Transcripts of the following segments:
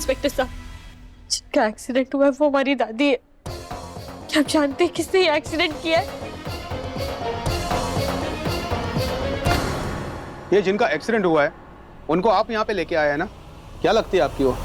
Inspector साहब, जिनका accident हुआ है वो हमारी दादी है। क्या आप जानते हैं किसने ये एक्सीडेंट किया है? ये जिनका एक्सीडेंट हुआ है उनको आप यहाँ पे लेके आए हैं ना? क्या लगती है आपकी वो?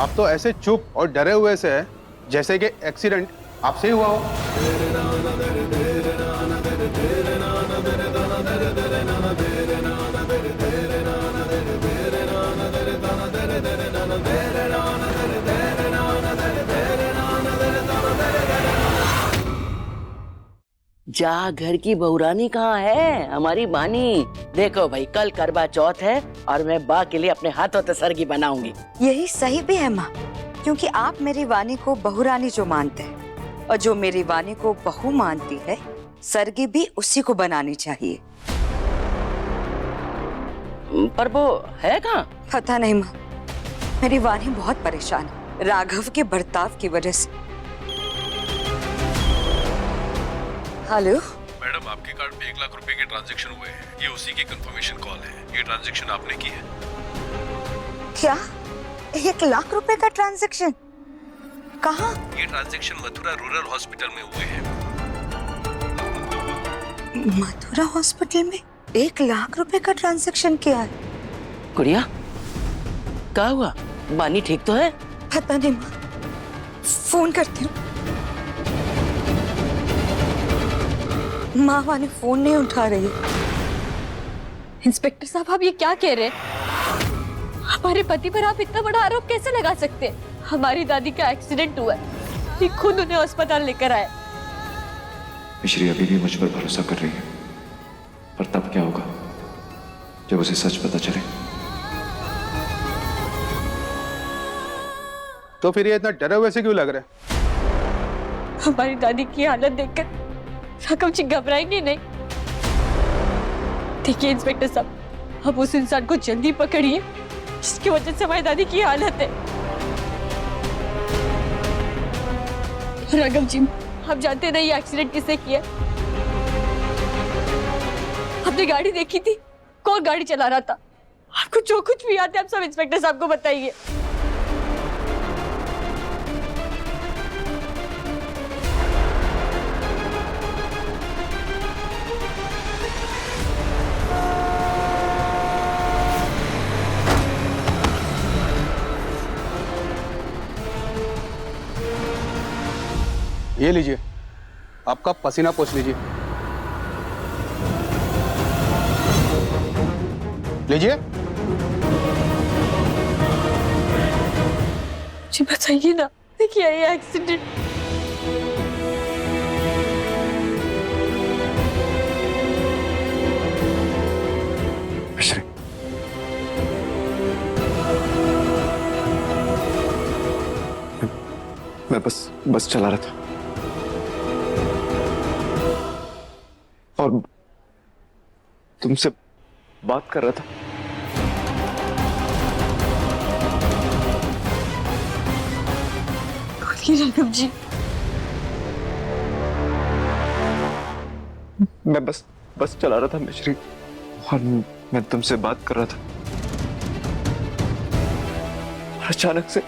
आप तो ऐसे चुप और डरे हुए से है जैसे कि एक्सीडेंट आपसे ही हुआ हो। जा घर की बहुरानी कहाँ है? हमारी बानी। देखो भाई, कल करवा चौथ है और मैं बा के लिए अपने हाथों से सरगी बनाऊंगी। यही सही भी है माँ, क्योंकि आप मेरी वानी को बहुरानी जो मानते हैं और जो मेरी वानी को बहू मानती है, सरगी भी उसी को बनानी चाहिए। पर वो है कहाँ? पता नहीं माँ, मेरी वानी बहुत परेशान है राघव के बर्ताव की वजह से। हेलो मैडम, आपके कार्ड में 1 लाख रुपए के ट्रांजैक्शन हुए हैं। ये उसी की कंफर्मेशन कॉल है। ये ट्रांजैक्शन आपने की है। क्या 1 लाख रुपए का ट्रांजैक्शन? कहाँ? ये ट्रांजैक्शन मथुरा रूरल हॉस्पिटल में हुए हैं। मथुरा हॉस्पिटल में 1 लाख रुपए का ट्रांजैक्शन किया है? गुड़िया, क्या हुआ? बानी ठीक तो है? पता नहीं माँ, फोन करती हूँ। माँ वानी फोन नहीं उठा रही। इंस्पेक्टर साहब, आप ये क्या कह रहे हैं? हमारे पति पर आप इतना बड़ा आरोप कैसे लगा सकते हैं? हमारी दादी का एक्सीडेंट हुआ है, ये खुद उन्हें अस्पताल लेकर आए। मिश्री अभी भी मुझ पर भरोसा कर रही है, पर तब क्या होगा जब उसे सच पता चले? तो फिर ये इतना डरे हुए से क्यों लग रहे हैं? हमारी दादी की हालत देखकर राघव जी घबराएंगे नहीं। देखिए इंस्पेक्टर साहब, अब उस इंसान को जल्दी पकड़िए जिसकी वजह से हमारी दादी की हालत है। राघव जी, आप जानते नहीं ये एक्सीडेंट किसने किया? आपने गाड़ी देखी थी? कौन गाड़ी चला रहा था? आपको जो कुछ भी याद है आप सब इंस्पेक्टर साहब को बताइए। ये लीजिए, आपका पसीना पोंछ लीजिए। लीजिए। जी बताइए ना, देखिए ये एक्सीडेंट। मिश्री, मैं बस चला रहा था और तुमसे बात कर रहा था। राघव जी, मैं बस चला रहा था मिश्री, और मैं तुमसे बात कर रहा था और अचानक से।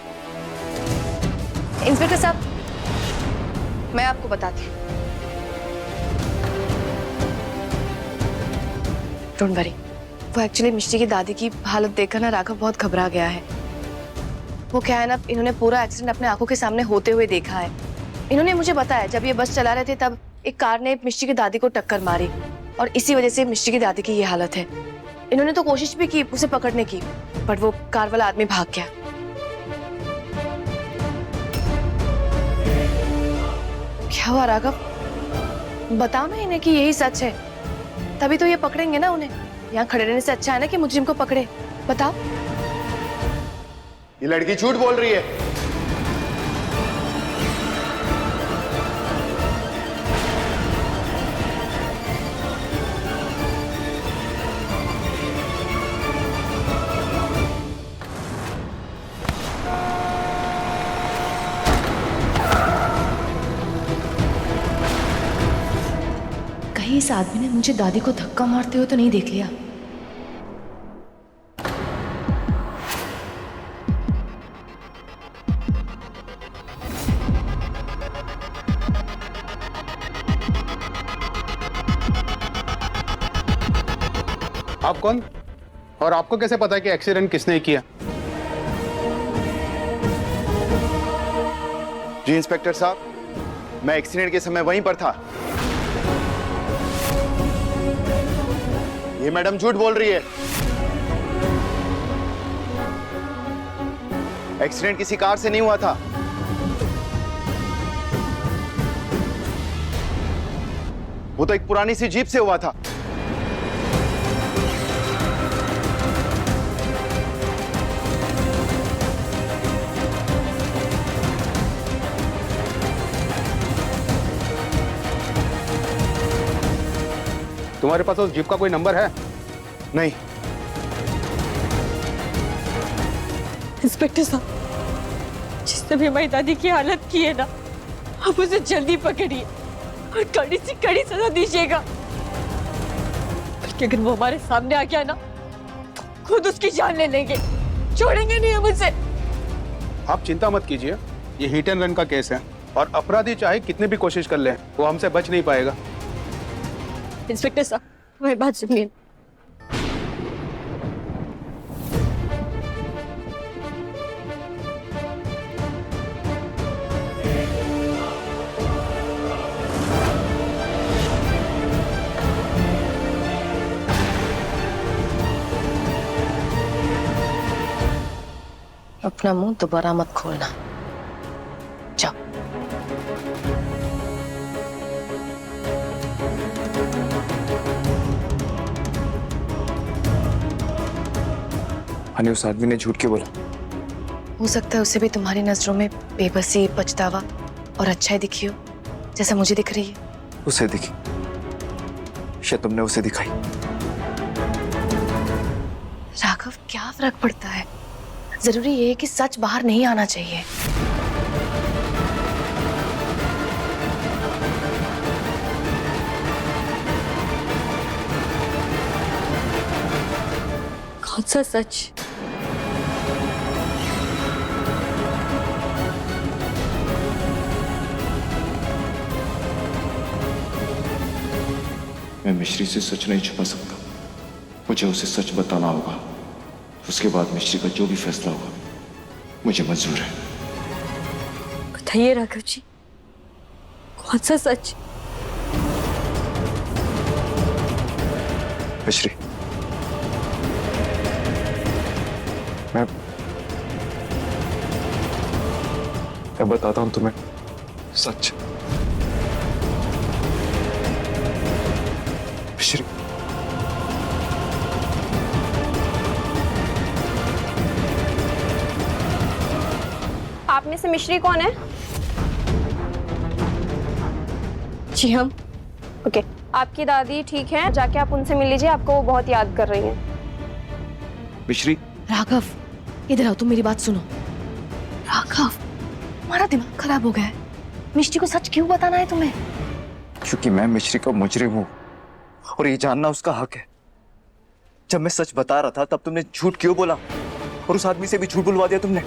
इंस्पेक्टर साहब, मैं आपको बताती हूँ। डोंट वरी, वो एक्चुअली मिश्री की दादी की हालत देखकर ना राघव बहुत घबरा गया है। वो क्या है ना, इन्होंने पूरा एक्सीडेंट अपने आंखों के सामने होते हुए देखा है। इन्होंने मुझे बताया जब ये बस चला रहे थे तब एक कार ने मिश्री की दादी को टक्कर मारी और इसी वजह से मिश्री की दादी की ये हालत है। इन्होंने तो कोशिश भी की उसे पकड़ने की, पर वो कार वाला आदमी भाग गया। क्या हुआ राघव? बताओ ना इन्हें कि यही सच है, तभी तो ये पकड़ेंगे ना उन्हें। यहाँ खड़े रहने से अच्छा है ना कि मुजरिम को पकड़े। बताओ। ये लड़की झूठ बोल रही है। इस आदमी ने मुझे दादी को धक्का मारते हुए तो नहीं देख लिया? आप कौन और आपको कैसे पता है कि एक्सीडेंट किसने किया? जी इंस्पेक्टर साहब, मैं एक्सीडेंट के समय वहीं पर था। ये मैडम झूठ बोल रही है। एक्सीडेंट किसी कार से नहीं हुआ था। वो तो एक पुरानी सी जीप से हुआ था। तुम्हारे पास उस जीप का कोई नंबर है? नहीं। इंस्पेक्टर साहब, जिसने भी हमारी दादी की हालत की है ना, आप उसे जल्दी पकड़िए और कड़ी से कड़ी सजा दीजिएगा। बल्कि अगर वो हमारे सामने आ गया ना, खुद उसकी जान ले लेंगे, छोड़ेंगे नहीं हम उसे। आप चिंता मत कीजिए, ये हिट एंड रन का केस है और अपराधी चाहे कितनी भी कोशिश कर ले, वो हमसे बच नहीं पाएगा। इंस्पेक्टर साहब, मेरी बात सुनिए। अपना मुंह दोबारा मत खोलना। जाओ। हनी, उस आदमी ने झूठ क्यों बोला? हो सकता है उसे भी तुम्हारी नजरों में बेबसी, पछतावा और अच्छाई दिखी हो, जैसा मुझे दिख रही है। उसे दिखी या तुमने उसे दिखाई? राघव, क्या फर्क पड़ता है? जरूरी ये है कि सच बाहर नहीं आना चाहिए। कौन सा सच? मैं मिश्री से सच नहीं छुपा सकता। मुझे उसे सच बताना होगा। उसके बाद मिश्री का जो भी फैसला होगा मुझे मंजूर है। बताइए राघव जी, कौन सा सच? मिश्री, मैं बताता हूं तुम्हें सच। मिश्री, आप में से मिश्री कौन है? जी हम। ओके, आपकी दादी ठीक है, जाके आप उनसे मिल लीजिए, आपको वो बहुत याद कर रही हैं। मिश्री। राघव, इधर आओ, तुम मेरी बात सुनो। राघव, तुम्हारा दिमाग खराब हो गया है। मिष्टी को सच क्यों बताना है तुम्हें? क्योंकि मैं मिश्री का मुजरिम हूं और ये जानना उसका हक है। जब मैं सच बता रहा था तब तुमने झूठ क्यों बोला और उस आदमी से भी झूठ बुलवा दिया तुमने?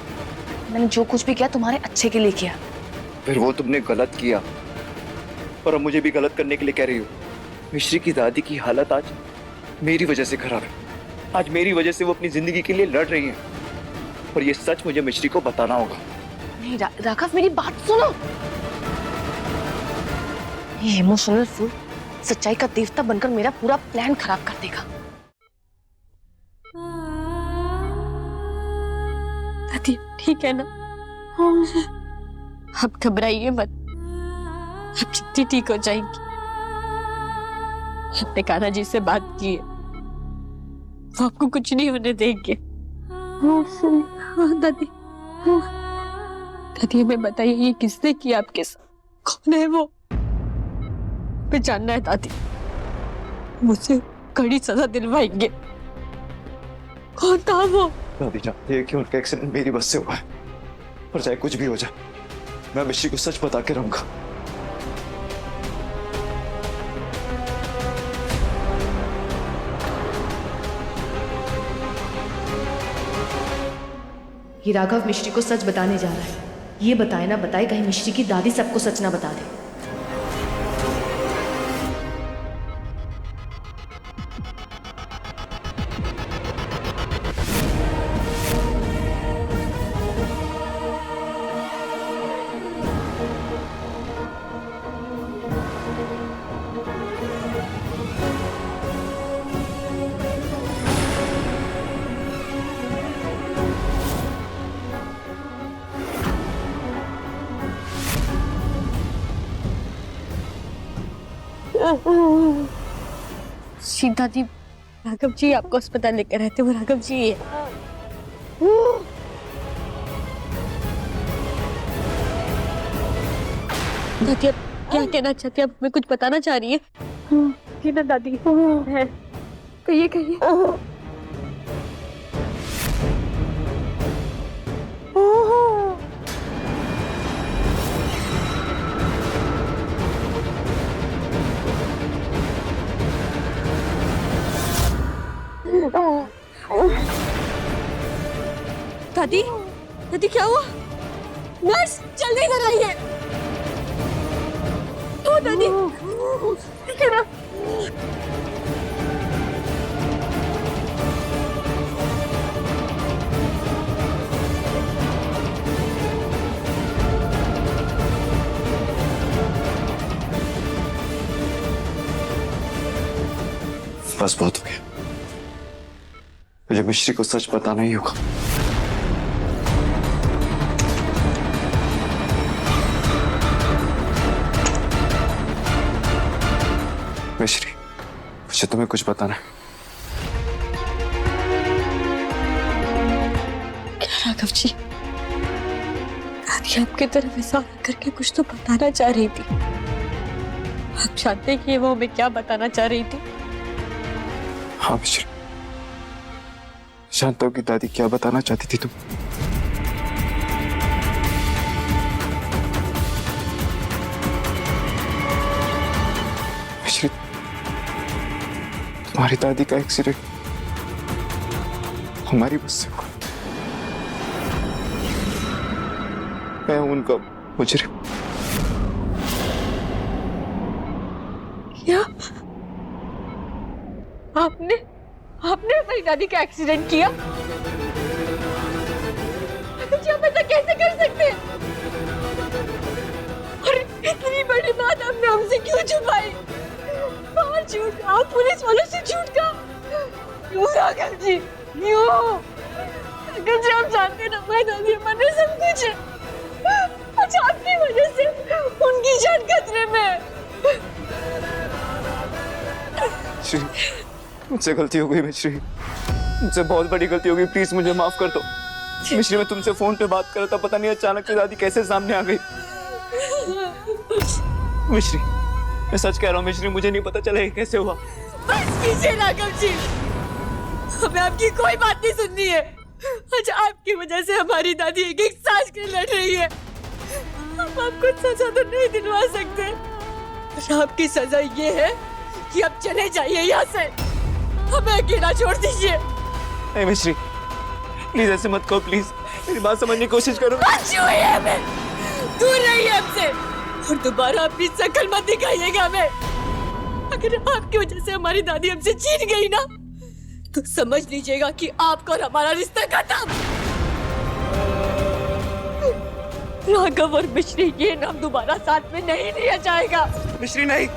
मैंने जो कुछ भी किया तुम्हारे अच्छे के लिए किया। फिर वो तुमने गलत किया और अब मुझे भी गलत करने के लिए कह रही हो। मिश्री की दादी की हालत आज मेरी वजह से खराब है। आज मेरी वजह से वो अपनी जिंदगी के लिए लड़ रही है और ये सच मुझे मिश्री को बताना होगा। नहीं राघव, मेरी बात सुनो। ये इमोशनल फूल सच्चाई का देवता बनकर मेरा पूरा प्लान खराब कर देगा। दादी ठीक है ना? आप घबराइए मत, आप जितनी ठीक हो जाएंगी। अपने कान्हा जी से बात की है, वो आपको कुछ नहीं होने देंगे। हाँ दादी, दादी हमें बताइए ये किसने किया आपके साथ? कौन है वो? हमें जानना है दादी, मुझसे कड़ी सजा दिलवाएंगे। कौन था वो? दादी जानती है कि उनका एक्सीडेंट मेरी बस से हुआ है और चाहे कुछ भी हो जाए मैं मिश्री को सच बता के रहूंगा। ये राघव मिश्री को सच बताने जा रहा है। ये बताए ना बताए, कहीं मिश्री की दादी सबको सच ना बता दे। सीता जी, राघव जी आपको अस्पताल लेकर रहते हो। राघव जी दादी, आप क्या कहना चाहती है? आप हमें कुछ बताना चाह रही है? ये ना दादी है, कहिए कहिए। दादी, दादी क्या हुआ? नर्स जल्दी इधर आइए। ओ दादी, ठीक है ना? बस बहुत हो गया, मुझे मिश्री को सच बताना ही होगा। मिश्री, मुझे तुम्हें कुछ बताना है। क्या राघव जी? दादी आपकी तरफ ऐसा करके कुछ तो बताना चाह रही थी। आप जानते हैं कि वो हमें क्या बताना चाह रही थी? हाँ मिश्री, जानता हूँ कि दादी क्या बताना चाहती थी तुम। मिश्री, तुम्हारी दादी का एक्सीडेंट हमारी बस से हुआ। मैं हूं उनका मुजरिम। क्या? आपने मेरी दादी का एक्सीडेंट किया? जी आप ऐसा कैसे कर सकते हैं? और इतनी बड़ी बात आपने हमसे क्यों छुपाई? बाहर झूठ कहा, पुलिस वालों से झूठ कहा, क्यों राघव जी? क्यों? राघव जी आप जानते हैं ना, मैं दादी हमारे सब कुछ है। अच्छा आपकी वजह से उनकी जान खतरे में है। मुझसे गलती हो गई मिश्री, मुझसे बहुत बड़ी गलती हो गई, प्लीज मुझे माफ कर दो। मिश्री, मैं तुमसे फोन पे बात कर रहा था, पता नहीं अचानक से दादी कैसे सामने आ गई। मिश्री, मैं सच कह रहा हूँ मिश्री, मुझे नहीं पता चला ये कैसे हुआ। बस कीजिए राघव जी, हमें आपकी कोई बात नहीं सुननी है। अच्छा आपकी वजह से हमारी दादी एक एक सांस के लड़ रही है। हम आपको सजा तो नहीं दिलवा सकते, पर आपकी सजा ये है कि आप चले जाइए यहाँ से, हमें अकेला छोड़ दीजिए। नहीं मिश्री, प्लीज ऐसे मत कहो, प्लीज मेरी बात समझने की कोशिश करो। हमें दूर रहिए हमसे, और दोबारा अपनी शक्ल मत दिखाइएगा हमें। अगर आपकी वजह से हमारी दादी हमसे छीन गई ना, तो समझ लीजिएगा कि आपका और हमारा रिश्ता खत्म। राघव और मिश्री, ये नाम दोबारा साथ में नहीं लिया जाएगा। मिश्री नहीं।